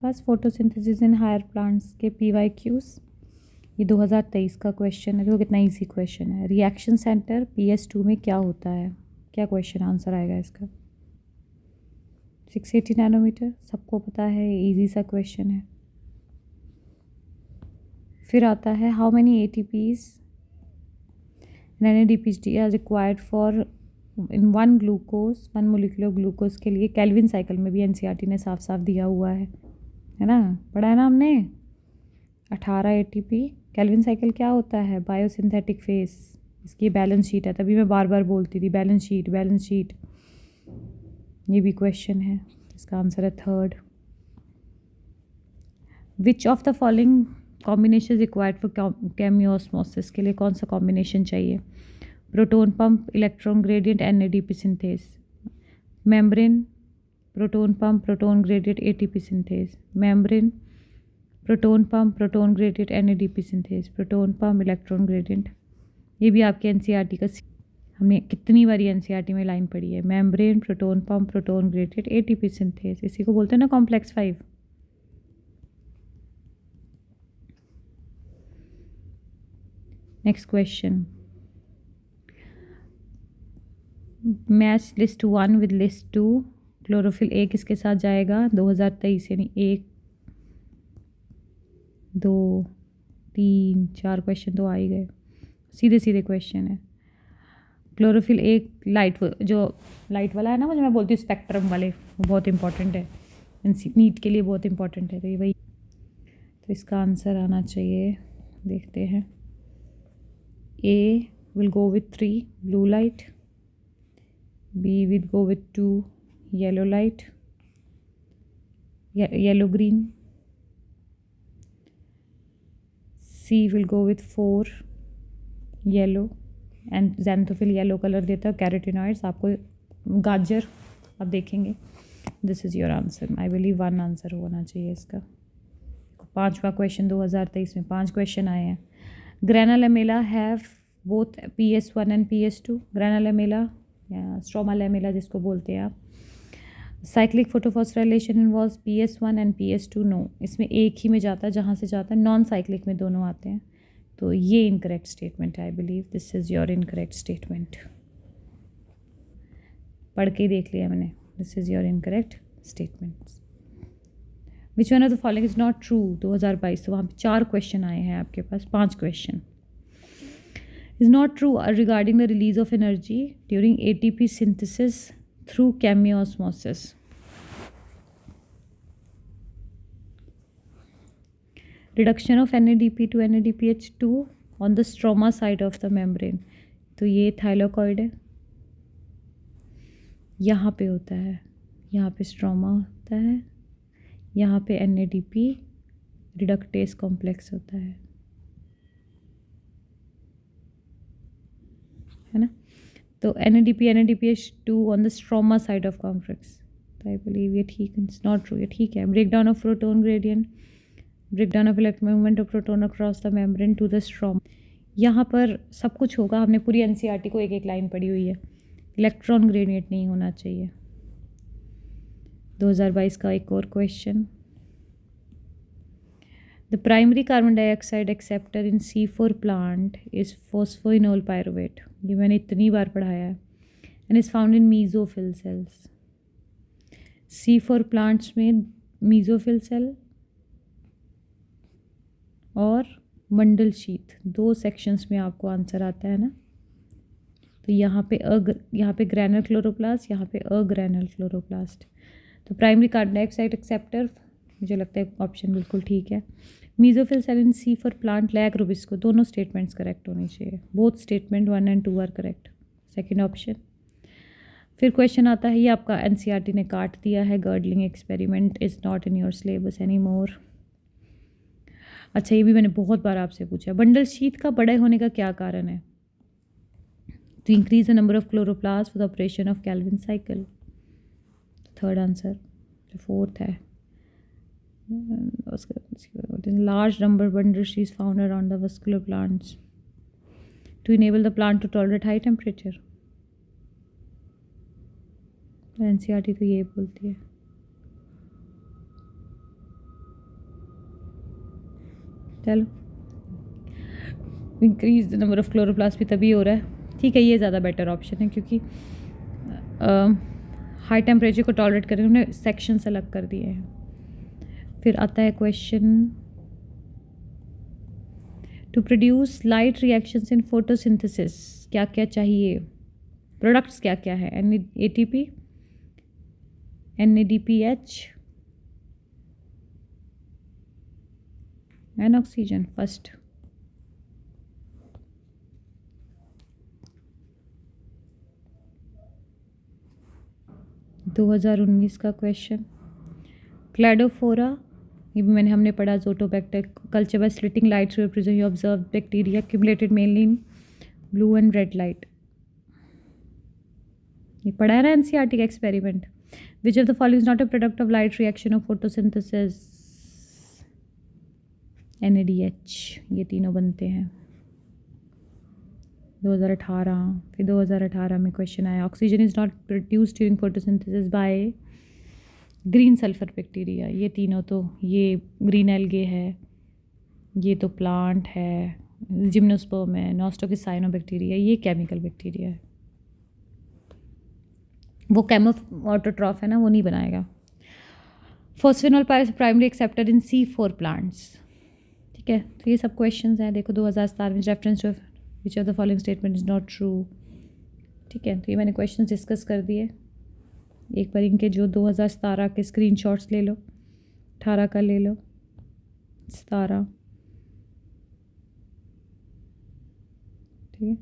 Pass photosynthesis in higher plants के PYQs। ये 2023 का क्वेश्चन है। देखो कितना इजी क्वेश्चन है। रिएक्शन सेंटर PS2 में क्या होता है? क्या क्वेश्चन आंसर आएगा इसका? 680 नैनोमीटर, सबको पता है, इजी सा क्वेश्चन है। फिर आता है how many ATPs NADPH are required for in one glucose, one molecular glucose के लिए केल्विन साइकिल में भी NCERT ने साफ साफ दिया हुआ है ना, पढ़ा है ना हमने। 18 ATP। केल्विन साइकिल क्या होता है? Biosynthetic face. इसकी बैलेंस शीट है, तभी मैं बार बार बोलती थी बैलेंस शीट बैलेंस शीट। ये भी क्वेश्चन है, इसका आंसर है third. Which of the following combination required for chemiosmosis के लिए कौन सा कॉम्बिनेशन चाहिए? Proton pump, electron gradient, NADP synthase. Membrane, proton pump, proton gradient, ATP synthase. Membrane, proton pump, proton gradient, NADP synthase. Proton pump, electron gradient. ये भी आपके NCERT का, हमने कितनी बारी NCERT में लाइन पढ़ी है। Membrane, proton pump, proton gradient, ATP synthase. इसी को बोलते हैं ना complex 5। Next question, match list 1 with list 2। Chlorophyll A किसके साथ जाएगा? 2023, यानी 1 2 3 4 क्वेश्चन तो आ ही गए, सीधे सीधे क्वेश्चन है। क्लोरोफिल A लाइट, जो लाइट वाला है ना, वो जो मैं बोलती हूँ स्पेक्ट्रम वाले, वो बहुत इंपॉर्टेंट है, नीट के लिए बहुत इंपॉर्टेंट है। तो ये वही, तो इसका आंसर आना चाहिए, देखते हैं। A will go with 3 blue light, B will go with 2 yellow light, yellow green, C will go with 4 yellow, and xanthophyll yellow colour देता है। कैरोटिनॉइड्स आपको गाजर, आप देखेंगे। This is your answer. I believe 1 answer होना चाहिए इसका। 5वां क्वेश्चन 2023 में 5 क्वेश्चन आए हैं। Grana lamella have both PS1 and PS2। Grana lamella या स्ट्रोमा लैमेला जिसको बोलते हैं आप। Cyclic photophosphorylation involves PS1 and PS2। No, इसमें एक ही में जाता है, जहाँ से जाता है। नॉन साइक्लिक में दोनों आते हैं। तो ये इनकरेक्ट स्टेटमेंट है। I believe this is your incorrect statement. पढ़ के ही देख लिया मैंने। This is your incorrect statements. Which one of the following is not true? 2022, तो वहाँ पे 4 क्वेश्चन आए हैं आपके पास, 5 question. Is not true regarding the release of energy during ATP synthesis through chemiosmosis. Reduction of NADP to NADPH2 on the stroma side of the membrane. तो ये thylakoid है, यहाँ पे होता है, यहाँ पे स्ट्रोमा होता है, यहाँ पे NADP रिडक्टेस कॉम्प्लेक्स होता है ना। तो NADPH2 on the stroma side of complex. तो आई बिलीव ये ठीक, इट्स नॉट ट्रू, ये ठीक है। Breakdown of proton gradient, breakdown of electron movement of proton across the membrane to the stroma. यहाँ पर सब कुछ होगा, हमने पूरी NCERT को एक एक लाइन पढ़ी हुई है। इलेक्ट्रॉन ग्रेडियंट नहीं होना चाहिए। 2022 का एक और question, the primary carbon dioxide acceptor in C4 plant is phosphoenol pyruvate. ये मैंने इतनी बार पढ़ाया है। And is found in mesophyll cells. C4 plants में मीजोफिल सेल और मंडल शीथ, 2 सेक्शंस में आपको आंसर आता है ना। तो यहाँ पे ग्रैनल क्लोरोप्लास्ट, यहाँ पे अग्रैनल क्लोरोप्लास्ट। तो प्राइमरी कार्बन डाइऑक्साइड एक्सेप्टर, मुझे लगता है ऑप्शन बिल्कुल ठीक है। Mesophyll cell in C4 plant lack RuBisCO. दोनों स्टेटमेंट्स करेक्ट होनी चाहिए। Both statement 1 and 2 are correct. Second option. फिर क्वेश्चन आता है, ये आपका NCERT ने काट दिया है। Girdling experiment is not in your syllabus any more. अच्छा, ये भी मैंने बहुत बार आपसे पूछा। बंडल शीथ का बड़े होने का क्या कारण है? To increase the number of chloroplast for the operation of Calvin cycle. Third answer. जो फोर्थ है, large number of bundle sheets found around the vascular plants to enable the plant to tolerate high temperature. NCERT तो ये बोलती है। चलो, increase the number of chloroplast भी तभी हो रहा है। ठीक है, ये ज़्यादा बेटर ऑप्शन है क्योंकि हाई टेम्परेचर को टॉलरेट करके उन्होंने सेक्शंस अलग कर दिए हैं। फिर आता है question, to produce light reactions in photosynthesis क्या क्या चाहिए, प्रोडक्ट्स क्या क्या है? ATP, NADPH and oxygen. First, दो 2019 का क्वेश्चन, क्लैडोफोरा, ये भी हमने पढ़ा, azotobacter culture by slitting light through prism you observe bacteria accumulated mainly in blue and red light. ये पढ़ा है ना NCERT का experiment. Which of the following is not a product of light reaction of photosynthesis? NADH, ये तीनों बनते हैं। 2018, फिर 2018 में क्वेश्चन आया, oxygen is not produced during photosynthesis by green sulphur bacteria. ये तीनों तो, ये ग्रीन एल्गे है, ये तो प्लांट है, जिम्नोस्पर्म है, नॉस्टोकिस साइनोबैक्टीरिया, ये केमिकल बैक्टीरिया है। वो ऑटोट्रॉफ है ना, वो नहीं बनाएगा। Phosphoenol primary accepted in C4 plants. ठीक है, तो ये सब क्वेश्चंस हैं। देखो 2017 में reference to which of the following statement is not true. ठीक है, तो ये मैंने क्वेश्चंस डिस्कस कर दिए। एक बार इनके जो 2017 के स्क्रीनशॉट्स ले लो, 18 का ले लो, 17, ठीक है।